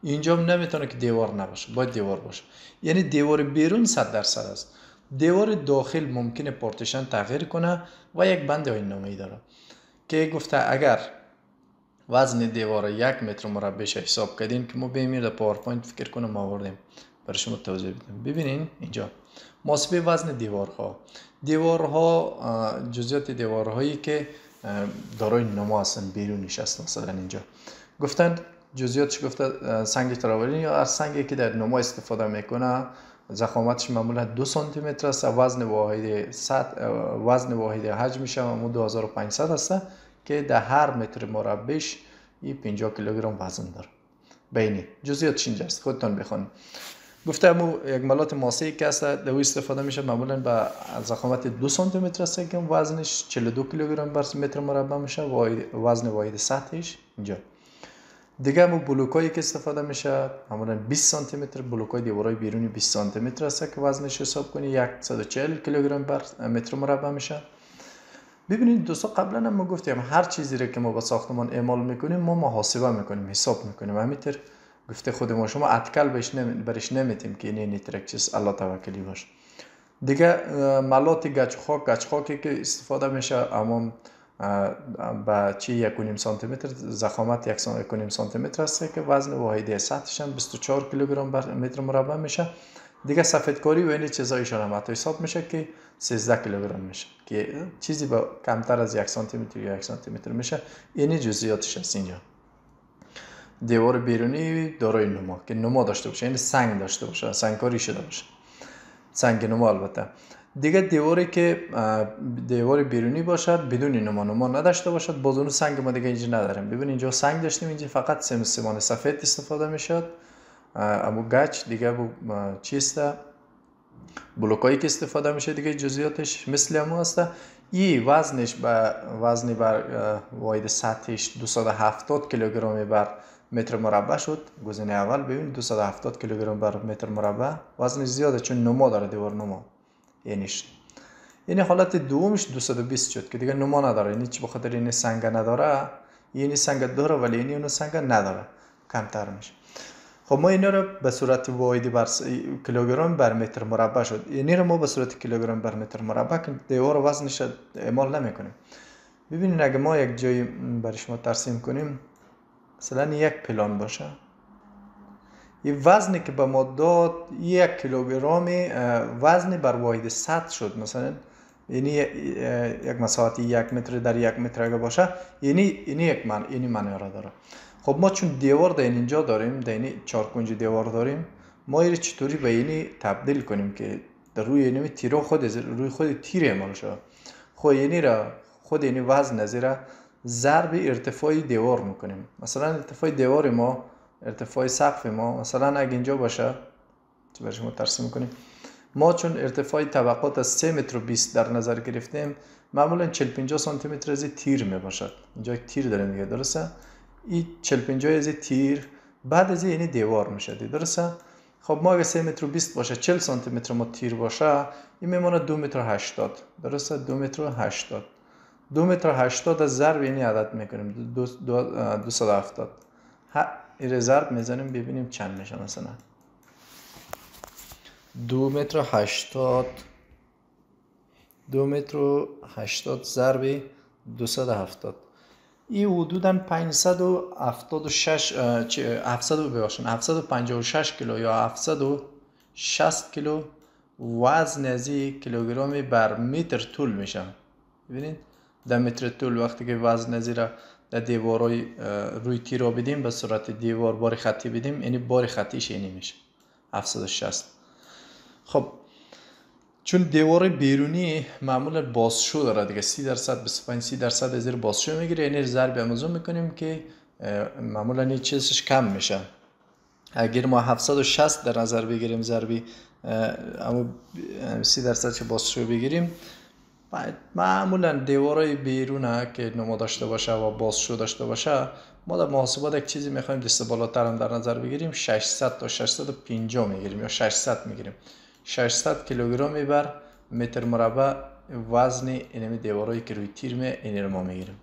اینجا نمیتونه که دیوار نباشه، باید دیوار باشه. یعنی دیوار بیرون 100% است. دیوار داخل ممکنه پارتیشن تغییر کنه و یک بند آیین‌نامه‌ای داره که گفته اگر وزن دیوار 1 متر مربع حساب کردین که ما ببینیم در پاورپوینت فکر کنم آوردیم برای شما توضیح بدم. ببینین اینجا محاسبه وزن دیوارها جزئیات دیوارهایی که دارای نما هستن بیرونیش هست. مثلا اینجا گفتن جزئیاتش گفته سنگ تراورین یا از سنگی که در نما استفاده میکنه ضخامتش معمولا 2 سانتی متر است. وزن واحد حجمش هم 2500 است که در هر متر مربعش 50 کیلوگرم وزن داره. بینی جزئیاتش اینجاست، خودتون بخونید. گفته یک ملات ماسه‌ای که است در او استفاده میشه معمولا با ضخامت 2 سانتی متر است که وزنش 42 کیلوگرم بر متر مربع میشه. وزن واحد سطحش اینجا. دیگه بلوکایی که استفاده میشه معمولا 20 سانتی متر، بلوکای دیوارای بیرونی 20 سانتی متر است که وزنش حساب کنی 140 کیلوگرم بر متر مربع میشه. ببینید دوستا قبلا هم ما گفتیم هر چیزی رو که ما با ساختمان اعمال میکنیم ما محاسبه میکنیم، حساب میکنیم. همینطور گفته خود ما شما اتکل برش نمیتیم که این ترکچیز الله توکلی باشه. دیگه ملات گچ خاکی که استفاده میشه اما با چی 1.5 سانتی متر ضخامت 1.5 سانتی متر است که وزن واحد سطحش هم 24 کیلوگرم بر متر مربع میشه. دیگه سفیدکاری و این چیزایشون هم حتی حساب میشه که 13 کیلوگرم میشه که چیزی با کمتر از 1 سانتی متر یا 1 سانتی متر میشه. یعنی جزئیاتش هست. اینجا دیوار بیرونی دارای نما که نما داشته باشه، یعنی سنگ داشته باشه، سنگکاری شده باشه، سنگ نما. البته دیگه دیواری که دیوار بیرونی باشد بدون نما نداشته باشد، باز اون سنگ ما دیگه اینجا نداریم. ببین اینجا سنگ داشتیم، اینجا فقط سیمان سفید استفاده میشد. اما گچ دیگه چیست بلوکایی که استفاده میشه دیگه جزئیاتش مثل همون هست. این وزنش به وزن بر واحد سطحش 270 کیلوگرم بر متر مربع شد. گزینه اول ببین 270 کیلوگرم بر متر مربع وزن زیاده چون نما داره دیوار نما. یعنی حالت دومش 220 شد که دیگه نما نداره. یعنی چی؟ بخاطر این سنگ نداره، یعنی سنگ داره ولی یعنی اون سنگ نداره، کمتر میشه. خب ما اینا رو به صورت واحدی بر کیلوگرم بر متر مربع شد. یعنی رو ما به صورت کیلوگرم بر متر مربع که دیوار وزنش اعمال نمیکنیم. ببینید اگه ما یک جایی برای شما ترسیم کنیم، مثلا یک پلان باشه، این وزنی که به ما داد 1 کیلوگرم وزن بر واحد سطح شد. مثلا یعنی یک مساحت 1 متر در 1 متر اگه باشه، یعنی یک معنی را داره. خب ما چون دیوار در اینجا داریم، در این 4 کنج دیوار داریم، ما این چطوری به این تبدیل کنیم که در روی این تیر خود تیر اعمال شود. خب یعنی را خود یعنی وزن نظیره ضرب ارتفاع دیوار میکنیم. مثلا ارتفاع دیوار ما، ارتفاع سقف ما مثلا اگه اینجا باشه، چه برای شما ترسیم کنیم، ما چون ارتفاع طبقات از 3 متر و 20 در نظر گرفتیم، معمولا 40-50 سانتی متر از تیر می باشد. اینجا یک تیر داریم دیگه، درسته؟ این 40-50 از تیر بعد از یعنی دیوار میشه، درسته؟ خب ما اگه 3 متر و 20 باشه 40 سانتی متر ما تیر باشه این میمونه 2 متر و 80. درسته؟ 2 متر و 80. 2 متر و 80 از ضرب یعنی عدد میکنیم 270. این ضرب میزنیم ببینیم چند میشه. مثلا 2 متر و 80 2 متر و 80 ضرب 270 این حدوداً 756 کیلو یا 760 کیلو وزن از کیلوگرم بر متر طول میشه. ببینید در متر طول وقتی که وزن از را در دیوارای روی تیر را بدیم به صورت دیوار بار خطی بدیم یعنی بار خطیش اینی میشه 760. خب چون دیوار بیرونی معمولا بازشو داره دیگه 30% 25-30% از زیر بازشو میگیره یعنی ضرب امازون میکنیم که معمولا این چیزش کم میشه. اگر ما 760 در نظر بگیریم ضربی اما 30% بازشو بگیریم معمولا دیوارای بیرونه که نما داشته باشه و بازشو داشته باشه ما در محاسبات یک چیزی میخوایم دست بالاتر هم در نظر بگیریم 600 تا 650 میگیریم یا 600 میگیریم. 600 کیلوگرم بر متر مربع وزن این دیوارایی که روی تیر این رو ما میگیریم.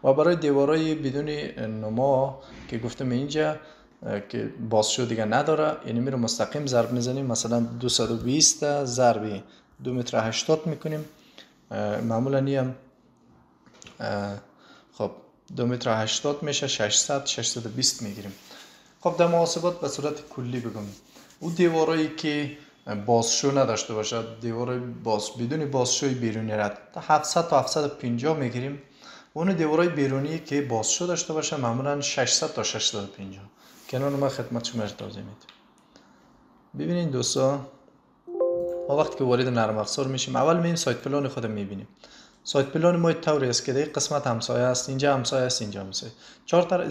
و برای دیوارای بدون نما که گفتم اینجا که بازشو دیگه نداره یعنی میرو مستقیم ضرب میزنیم. مثلا 220 ضرب 2 متر 80 میکنیم. معمولا نیم خب 2 متر 80 میشه 620 میگیریم. خب در محاسبات به صورت کلی بگم اون دیوارایی که بازشو نداشته باشه دیوار بدون بازشوی بیرونی را 700 تا 750 میگیریم. اون دیوارای بیرونی که بازشو داشته باشه معمولا 600 تا 650 کنون ما خدمت شما توضیح میدم. ببینید دوستا ما وقتی که وارد نرم افزار میشیم اول میایم سایت پلان خودم میبینیم. سایت پلان ما طوری است که در قسمت همسایه است اینجا همسایه است اینجا همسایه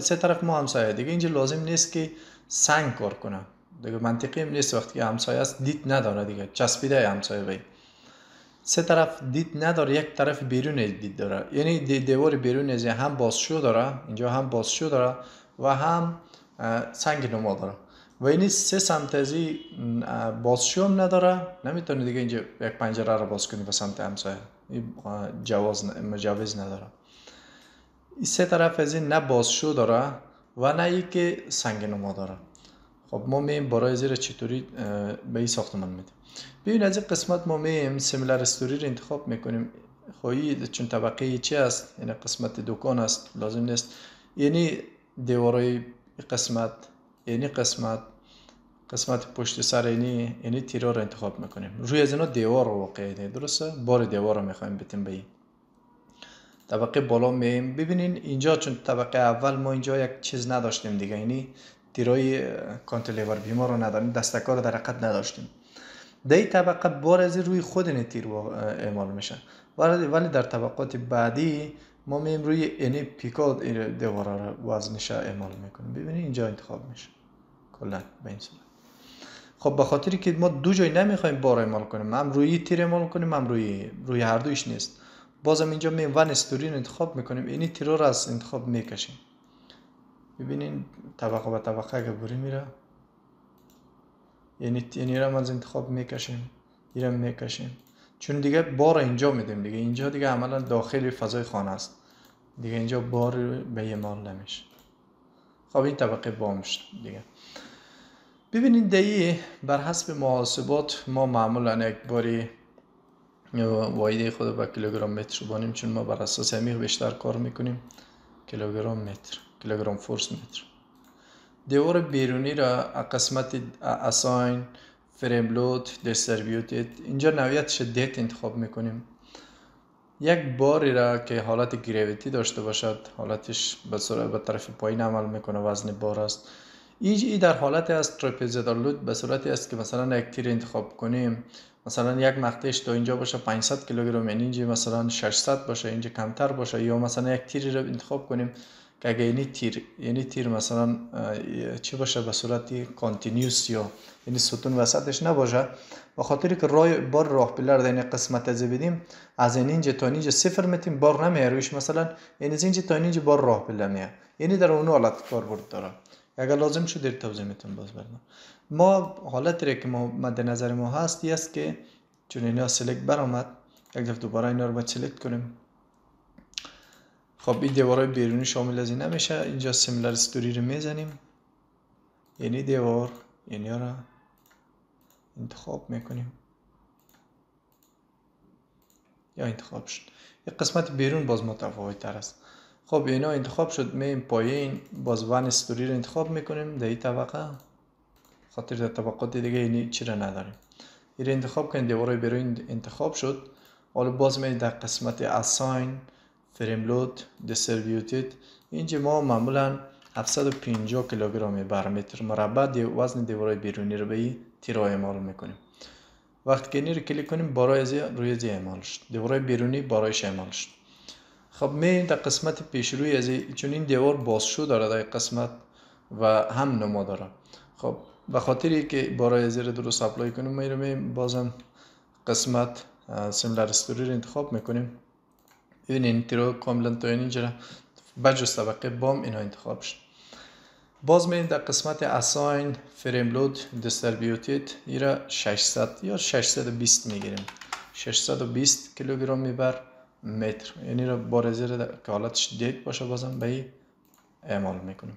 سه طرف ما همسایه دیگه اینجا لازم نیست که سنگ کار کنه دیگه منطقی نیست وقتی که همسایه است دید نداره دیگه چسبیده همسایه به سه طرف دید نداره یک طرف بیرون دید داره یعنی دیوار بیرون از هم بازشو داره اینجا هم بازشو داره و هم سنگ نما داره و این سه سمت از بازشو هم نداره نمیتونه دیگه اینجا یک پنجره رو باز کنی به سمت همسایه مجوز نداره. این سه طرف از این نه بازشو داره و نه ای که سنگ نما داره. خب ما میم برای زیر چطوری به این ساختمان میدیم. ببین از این قسمت ما میم سیمیلر استوری رو انتخاب میکنیم. خواهی چون طبقه چی است یعنی قسمت دکان است لازم نیست یعنی دیوارای قسمت یعنی قسمت پشت سر یعنی تیرا رو انتخاب میکنیم. روی از اینا دیوار رو واقع ده درسته بار دیوار رو میخوایم بتیم به این طبقه بالا میم. ببینین اینجا چون طبقه اول ما اینجا یک چیز نداشتیم دیگه یعنی تیرای کانتلیور بیمار رو نداریم دستکار در حقیقت نداشتیم. در این طبقه بار از روی خود این تیر اعمال میشه ولی در طبقات بعدی ما میم روی اینی پیکاد این دیوار رو وزنش اعمال میکنیم. ببینید اینجا انتخاب میشه کلا به این صورت. خب به خاطری که ما دو جای نمیخوایم بار اعمال کنیم هم روی تیر اعمال کنیم هم روی هر دویش نیست بازم اینجا میم ون استوری انتخاب میکنیم اینی تیر رو از انتخاب میکشیم. ببینین طبقه به طبقه که بری میره یعنی را از انتخاب میکشیم ایرم میکشیم چون دیگه بار اینجا میدیم دیگه اینجا دیگه عملا داخل فضای خانه است دیگه اینجا بار به اعمال نمیشه. خب این طبقه بام شد دیگه. ببینید دیگه بر حسب محاسبات ما معمولا یک باری وایده خود به کیلوگرم متر بانیم چون ما بر اساس همیه بیشتر کار میکنیم کیلوگرم متر کیلوگرم فورس متر. دیوار بیرونی را قسمت اساین فریم لود دیستریبیوتید اینجا نوعیت شدت انتخاب میکنیم. یک باری را که حالت گریویتی داشته باشد حالتش به طرف پایین عمل میکنه وزن بار است. این در حالت از تراپزیدال لود به صورتی است که مثلا یک تیر انتخاب کنیم مثلا یک مقطعش تا اینجا باشه 500 کیلوگرم یعنی اینجا مثلا 600 باشه اینجا کمتر باشه یا مثلا یک تیری رو انتخاب کنیم که اگه یعنی تیر مثلا چی باشه به صورتی کانتینیوس یا یعنی ستون وسطش نباشه به خاطری که بار راه پلر در این قسمت از بدیم از اینجا تا اینجا 0 متر بار نمیاره روش مثلا این از اینجا تا اینجا بار راه پلر میاد یعنی در اون حالت کاربرد داره اگر لازم شد در توضیح میتونم باز بدم. ما حالتی که ما مد نظر ما هست است که چون اینا سلکت برآمد یک دفعه دوباره اینا رو باید سلکت کنیم. خب این دیوارهای بیرونی شامل از این نمیشه. اینجا سیمیلر استوری رو میزنیم، یعنی دیوار اینا رو انتخاب میکنیم یا انتخاب شد. یک قسمت بیرون باز متفاوت تر است. خب اینا انتخاب شد، میم پایین باز وان استوری رو انتخاب میکنیم در این طبقه، خاطر در طبقات دیگه اینی چی را نداریم. این انتخاب کنیم، دیوارهای بیرون انتخاب شد. حالا باز می در قسمت اساین فریم لود دیستریبیوتید، اینجا ما معمولا 750 کیلوگرم بر متر مربع وزن دیوارهای بیرونی رو به این تیر اعمال میکنیم. وقتی که این رو کلیک کنیم بارای از روی از اعمال شد، دیوارهای بیرونی بارایش اعمال شد. خب می در قسمت پیش روی از چون این دیوار بازشو داره در قسمت و هم نما داره. خب به خاطر که بارای از رو درست اپلای کنیم ما رو بازم قسمت سیمیلر استوری رو انتخاب میکنیم. این تیرو کاملا تا اینجا بجز طبقه بام اینا انتخاب شد. باز میریم در قسمت اساین فریم لود دیستریبیوتید، ایرا 600 یا 620 میگیریم، 620 کیلوگرم بر متر، یعنی را بارزه را که حالتش دیگ باشه بازم به این اعمال میکنیم.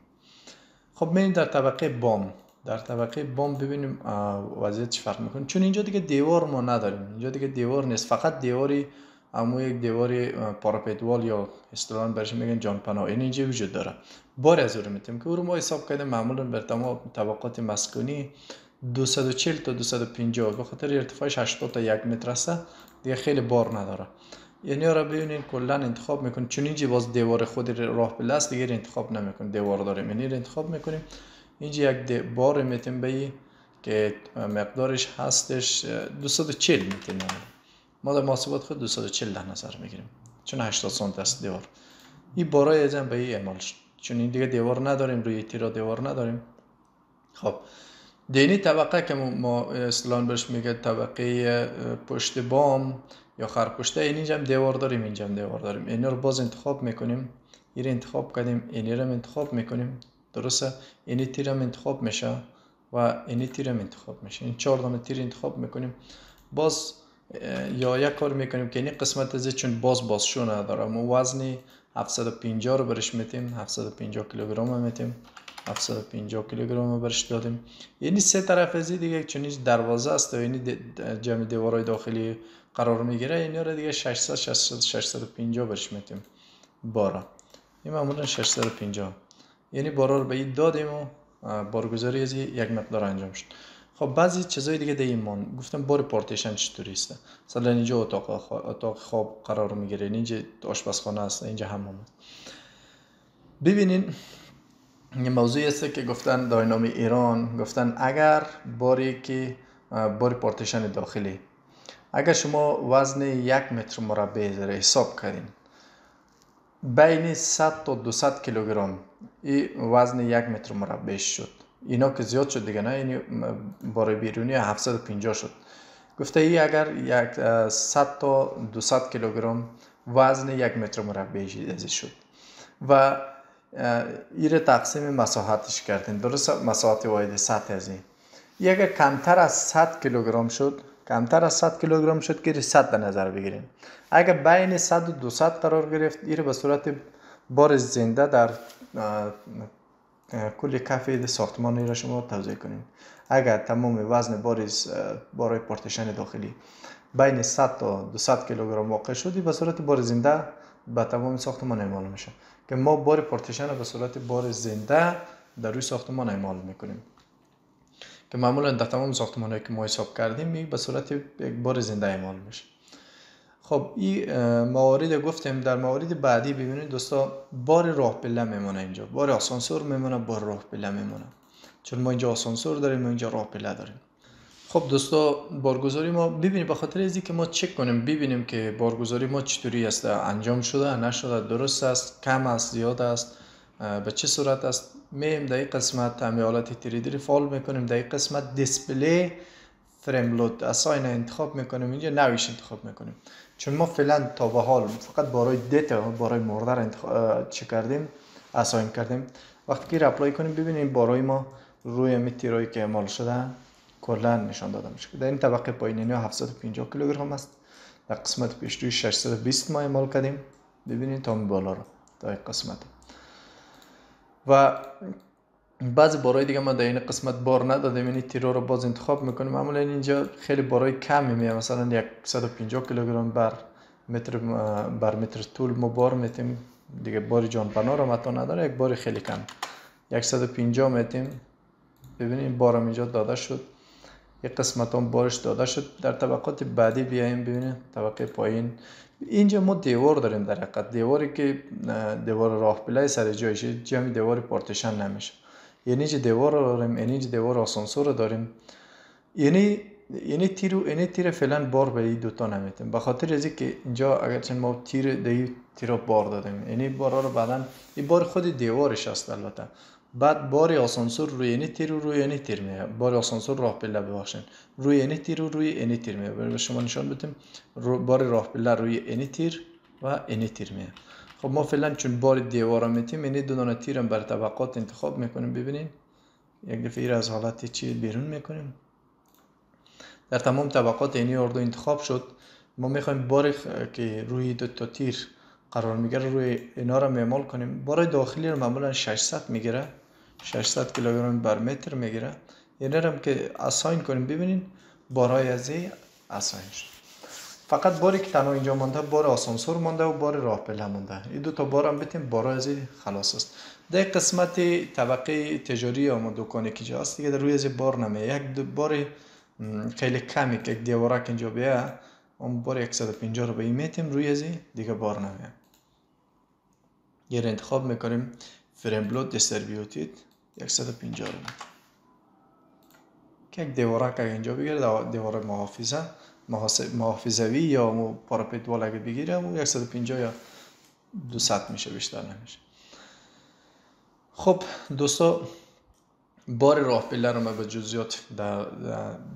خب میریم در طبقه بام. در طبقه بام ببینیم وضعیت چی فرق میکنه، چون اینجا دیگه دیوار ما نداریم، اینجا دیگه دیوار نیست، فقط دیواری اما یک دیواری پاراپیت یا اصطلاحاً برش میگن جان پناه این اینجا وجود داره. بار از اون میتونیم که او رو ما حساب کردیم معمولا بر تمام طبقات مسکونی 240 تا 250 به خاطر ارتفاعش 80 تا 1 متر است دیگه خیلی بار نداره. یعنی را ببینید کلا انتخاب میکنیم، چون اینجا باز دیوار خود راه پله است دیگه انتخاب نمیکنیم، دیوار داریم یعنی انتخاب میکنیم. اینجا یک بار میتونیم به که مقدارش هستش 240 میتونیم، ما در محاسبات خود 240 در نظر میگیریم چون 80 سانتی است دیوار. این بارای ازم به این اعمال شد چون این دیگه دیوار نداریم، روی تیرا دیوار نداریم. خب دینی طبقه که ما اصطلاحاً بهش میگه طبقه پشت بام یا خرپشته، اینجا هم دیوار داریم، اینجا هم دیوار داریم. اینا رو باز انتخاب میکنیم، این رو انتخاب کردیم، این رو انتخاب میکنیم، درسته؟ این تیر هم انتخاب میشه و این تیر هم انتخاب میشه، این 4 تا تیر انتخاب میکنیم. باز یا یک کار میکنیم که این قسمت از چون باز شو نداره، ما وزن 750 رو برش میتیم، 750 کیلوگرم میتیم، 750 کیلوگرم برش دادیم. یعنی سه طرف از دیگه چون این دروازه است و یعنی جمع دیوارهای داخلی قرار میگیره، اینا رو دیگه 650 برش میتیم بارا. این معمولا 650 یعنی بارا رو به این دادیم و بارگذاری از یک مقدار انجام شد. خب بعضی چیزای دیگه در ایمان گفتم بار پارتیشن چطوری است. مثلا اینجا اتاق خواب قرار میگیره، اینجا آشپزخانه است، اینجا حمام. ببینین این موضوعی است که گفتن داینامی ایران گفتن اگر بار پارتیشن داخلی اگر شما وزن 1 متر مربع را حساب کردین بین 100 تا 200 کیلوگرم این وزن 1 متر مربع شد. اینا که زیاد شد دیگه نه، این بار بیرونی 750 شد. گفته ای اگر 100 تا 200 کیلوگرم وزن 1 متر مربع شد و این تقسیم مساحتش کردین، درست مساحت واحد سطح از این اگر کمتر از 100 کیلوگرم شد، کمتر از 100 کیلوگرم شد که 100 در نظر بگیریم. اگر بین 100 و 200 قرار گرفت این به صورت بار زنده در کل کف ساختمان را شما توزیع کنید. اگر تمام وزن بارای پارتیشن داخلی بین 100 تا 200 کیلوگرم واقع شدی به صورت بار زنده به تمام ساختمان اعمال میشه که ما بار پارتیشن را به صورت بار زنده در روی ساختمان اعمال میکنیم که معمولا در تمام ساختمان‌هایی که ما حساب کردیم به صورت یک بار زنده اعمال میشه. خب این موارد گفتیم. در موارد بعدی ببینید دوستا بار راه پله میمونه، اینجا بار آسانسور میمونه، بار راه پله میمونه، چون ما اینجا آسانسور داریم و اینجا راه پله داریم. خب دوستا بارگذاری ما ببینید به خاطر اینکه که ما چک کنیم ببینیم که بارگذاری ما چطوری است، انجام شده نشده، درست است، کم است، زیاد است، به چه صورت است. میم در این قسمت همین حالت تریدی فعال میکنیم، در این قسمت دیسپلی فریم لود اساین انتخاب میکنیم، اینجا نویش انتخاب میکنیم چون ما فعلا تا به حال فقط برای دیتا برای مردر چه کردیم اساین کردیم. وقتی که اپلای کنیم ببینید بارای ما روی این تیرایی که اعمال شده کلا نشان داده میشه. در این طبقه پایینی 750 کیلوگرم است. در قسمت پیشروی 620 ما اعمال کردیم. ببینید تا بالا رو تا این قسمت. و بعضی بارای دیگه ما در این قسمت بار ندادیم، این تیرا رو باز انتخاب میکنیم. معمولا اینجا خیلی بارای کمی میاد، مثلا 150 کیلوگرم بر متر طول ما بار میتیم دیگه. بار جانپناه رو متا نداره، یک بار خیلی کم 150 میتیم. ببینید بارم اینجا داده شد، یک قسمت هم بارش داده شد. در طبقات بعدی بیایم ببینید طبقه پایین. اینجا ما دیوار داریم، در حقیقت دیواری که دیوار راه پله سر جایش، جمع دیوار پارتیشن نمیشه. یعنی چه دیوار رو داریم، یعنی دیوار آسانسور رو داریم. یعنی تیر فعلا بار به این دوتا نمیتیم، به خاطر از که اینجا اگرچه ما تیر بار دادیم، یعنی بارا رو بعدن این بار خود دیوارش است البته. بعد بار آسانسور روی اینی تیر و روی اینی تیر میه، بار آسانسور راه پله ببخشید روی اینی تیر و روی اینی تیر میه. به شما نشان بدیم بار راه پله روی اینی تیر و اینی تیر میه. خب ما فعلا چون بار دیوار میتیم، اینی دو دانه تیرم بر طبقات انتخاب میکنیم. ببینید یک دفعه از حالت چی بیرون میکنیم. در تمام طبقات اینی اردو انتخاب شد. ما میخوایم بار که روی دو تا تیر قرار میگیره روی اینا رو اعمال کنیم. بار داخلی رو معمولا 600 میگیره، 600 کیلوگرم بر متر میگیره. یعنی هم که اساین کنیم ببینید بارای از اساین شد. فقط باری که تنها اینجا مونده بار آسانسور مونده و بار راه پله مونده. این دو تا بار هم بتیم بارای از خلاص است. در قسمت طبقه تجاری یا دکانی که جاست دیگه در روی از بار نمیه. یک بار خیلی کمی که یک دیوارک اینجا بیه، اون بار 150 رو به این میتیم روی از دیگه بار نمیه. یه انتخاب میکنیم فریم بلود دیستریبیوتید 150 رو که یک دیوارک اینجا بگیره، دیوار محافظوی یا پاراپت وال اگه بگیره 150 یا 200 میشه، بیشتر نمیشه. خب دوستا بار راه پله رو ما به جزئیات در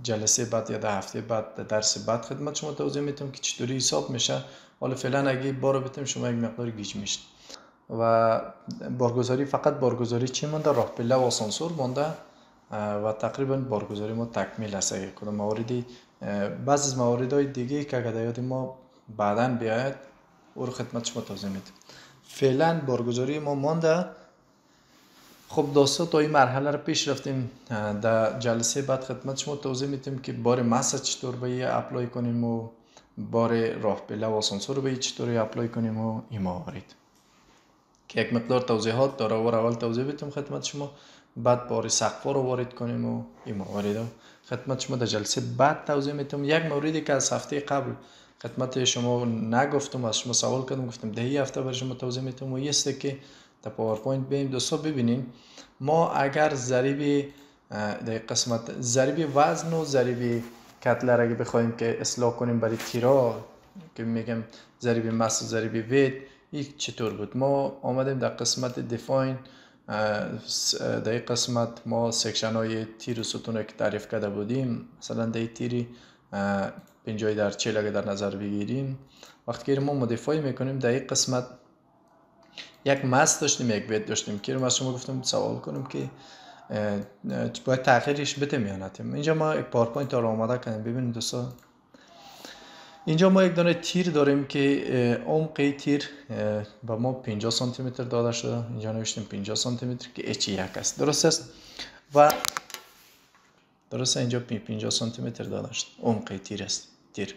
جلسه بعد یا در هفته بعد در درس بعد خدمت شما توضیح میدم که چطوری حساب میشه. حالا فعلا اگه بار رو بتیم شما یک مقدار گیج میشید. و بارگذاری فقط بارگذاری چی مونده؟ راه پله و آسانسور مونده و تقریبا بارگذاری ما تکمیل است. اگه کدام موردی بعضی از مواردهای دیگه که اگه در یاد ما بعداً بیاید او رو خدمت شما توضیح میدم. فعلا بارگذاری ما مونده. خب دوستا تا این مرحله رو پیش رفتیم. در جلسه بعد خدمت شما توضیح میدیم که بار مس چطور به اپلای کنیم و بار راه پله و آسانسور رو به چطوری اپلای کنیم و این موارد که یک مقدار توضیحات داره. و اول توضیح بدیم خدمت شما، بعد بار سقف رو وارد کنیم و این موارد رو خدمت شما در جلسه بعد توضیح میدم. یک موردی که از هفته قبل خدمت شما نگفتم، از شما سوال کردم، گفتم ده هفته برای شما توضیح میدم و یه است که در پاورپوینت بیم دوستا ببینین. ما اگر ضریب در قسمت ضریب وزن و ضریب کتلر اگه بخوایم که اصلاح کنیم برای تیرا که میگم ضریب مس و ضریب ویت، این چطور بود؟ ما آمدیم در قسمت دیفاین، در این قسمت ما سکشن های تیر و ستون که تعریف کرده بودیم. مثلا در تیری 50/40 اگه در نظر بگیریم، وقتی که ما مودیفای میکنیم در این قسمت یک مس داشتیم یک ویت داشتیم که ما شما گفتم سوال کنیم که باید تغییرش بده یا نه. اینجا ما یک پاورپوینت رو آماده کردیم. ببینید دوستا اینجا ما یک دانه تیر داریم که عمق تیر با ما 50 سانتی متر داده شده. اینجا نوشتیم 50 سانتی متر که H1 است، درست است؟ و درست اینجا 50 سانتی متر داده شده عمق تیر است. تیر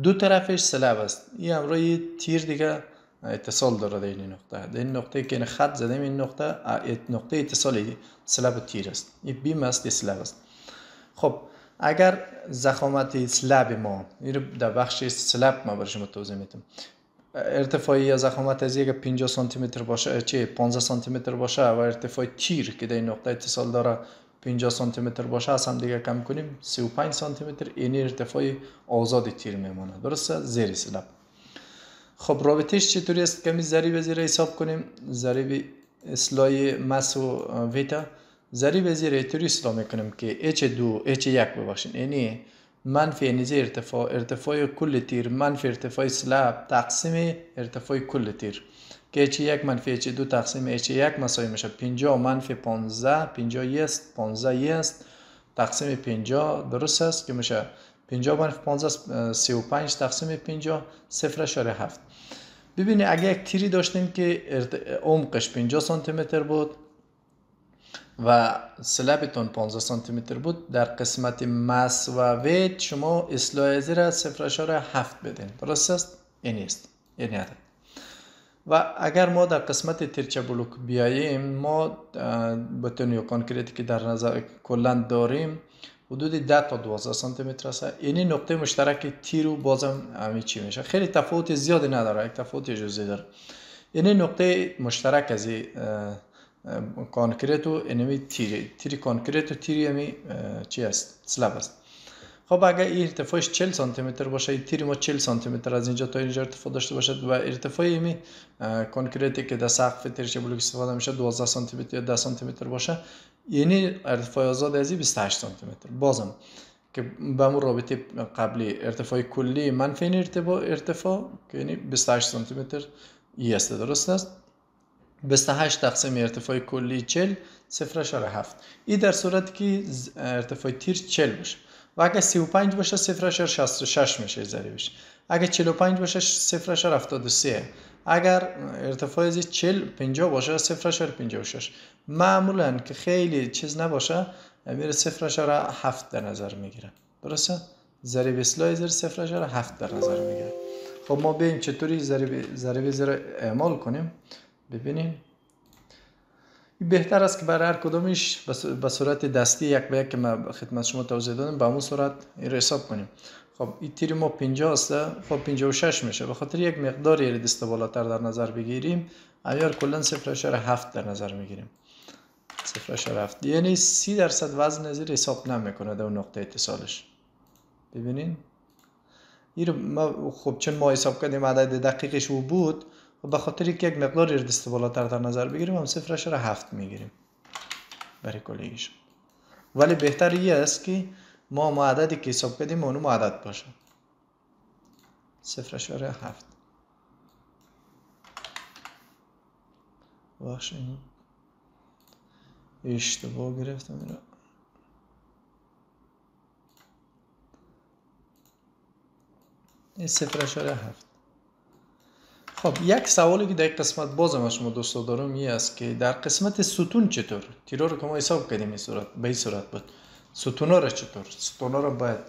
دو طرفش سلب است. این همراه تیر دیگه اتصال داره در این نقطه. در این نقطه که این خط زدیم، این نقطه اتصال سلب تیر است. این بیم است، این سلب است. خب اگر ضخامت سلب ما در بخش سلب ما برای شما توضیح میدم، ارتفاعی یا ضخامت از یک 50 سانتی متر باشه، چه 15 سانتی متر باشه و ارتفاع تیر که در این نقطه اتصال داره 50 سانتی متر باشه، از هم دیگه کم کنیم 35 سانتی متر، این ارتفاع آزاد تیر میمونه، درسته؟ زیر سلب. خب رابطهش چطوری است؟ کمی ضریب زیر حساب کنیم. ضریب اصلاح مس و ویتا، ضریب زیر اینطوری اصلاح میکنیم که H2 H1 ببخشید، یعنی منفی ارتفاع کل تیر منفی ارتفاع سلب تقسیم ارتفاع کل تیر. که h1 منفی h2 تقسیم h1 مساوی میشه 50 منفی 15. 50 است 15 است تقسیم 50 درست است که میشه 50 منفی 15 35 تقسیم 50 0.7. ببینید اگه یک تیری داشتیم که عمقش 50 سانتی متر بود و سلبتون 15 سانتی متر بود، در قسمت مس و ویت شما اصلاح زیر 0.7 بدین. درست است؟ این است یعنی عدد. و اگر ما در قسمت تیرچه بلوک بیاییم، ما بتون یا کانکریتی که در نظر کلن داریم حدود 10 تا 12 سانتی متر است. این نقطه مشترک تیر و بازم همین چی میشه، خیلی تفاوت زیادی نداره، یک تفاوت جزئی داره. این نقطه مشترک از کانکریت و اینمی تیر کانکریت و تیر همی چی است؟ سلب است. خب اگر این ارتفاعش 40 سانتی متر باشه، این تیر ما 40 سانتی متر از اینجا تا اینجا ارتفاع داشته باشد و ارتفاع همی کانکریتی که در سقف تیرچه بلوک استفاده میشه 12 سانتی متر یا 10 سانتی متر باشه، یعنی ارتفاع آزاد از 28 سانتی متر. بازم که به مو رابطه قبلی ارتفاع کلی منفی این ارتفاع که یعنی 28 سانتی متر است. درست است؟ 28 تقسیم ارتفاع کلی 40 0.7. این در صورتی که ارتفاع تیر 40 باشه و اگه 35 باشه 0.66 میشه ضریبش. اگه 45 باشه 0.73. اگر ارتفاع از 50 باشه 0.56. معمولا که خیلی چیز نباشه میره 0.7 در نظر میگیره. درسته؟ ضریب اصلاح زیر 0.7 در نظر میگیره. خب ما ببینیم چطوری ضریب زیر اعمال کنیم. ببینین بهتر است که برای هر کدومش به صورت دستی یک به یک که من خدمت شما توضیح دادم به همون صورت این رو حساب کنیم. خب این تیر ما 50 است، خب 56 میشه. به خاطر یک مقداری دست بالاتر در نظر بگیریم عیار کلا 0.7 در نظر میگیریم. 0.7 یعنی 30% وزن از حساب نمیکنه در نقطه اتصالش. ببینین خب چون ما حساب کردیم عدد دقیقش او بود و به خاطر که یک مقدار دست بالاتر در نظر بگیریم هم 0.7 میگیریم برای کلیش. ولی بهتر این است که ما عددی که حساب کردیم اونو عدد باشه 0.7. باشه اشتباه گرفتم میره. این 0.7. خب یک سوالی که در قسمت بازم شما دوستا دارم این است که در قسمت ستون چطور؟ تیرا رو که ما حساب کردیم این صورت به این صورت بود. ستونا رو چطور؟ ستونا رو باید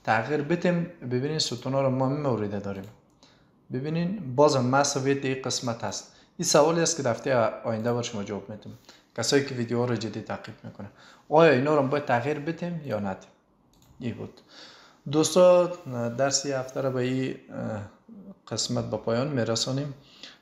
تغییر بدیم. ببینین ستونا رو ما مورد داریم. ببینین بازم مساویت این قسمت هست. این سوالی است که دفعه آینده بر شما جواب میدم. کسایی که ویدیو رو جدی تعقیب میکنه آیا اینا رو باید تغییر بدیم یا نه؟ این بود دوستا. درس هفته رو به این قسمت به پایان میرسانیم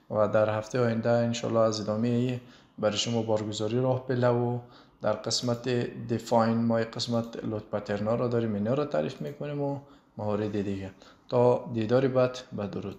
و در هفته آینده انشالله از ادامه برای شما بارگذاری راه بله و در قسمت دیفاین ما قسمت لود پترنا را داریم، اینا را تعریف میکنیم و موارد دیگه. تا دیداری بعد، بدرود.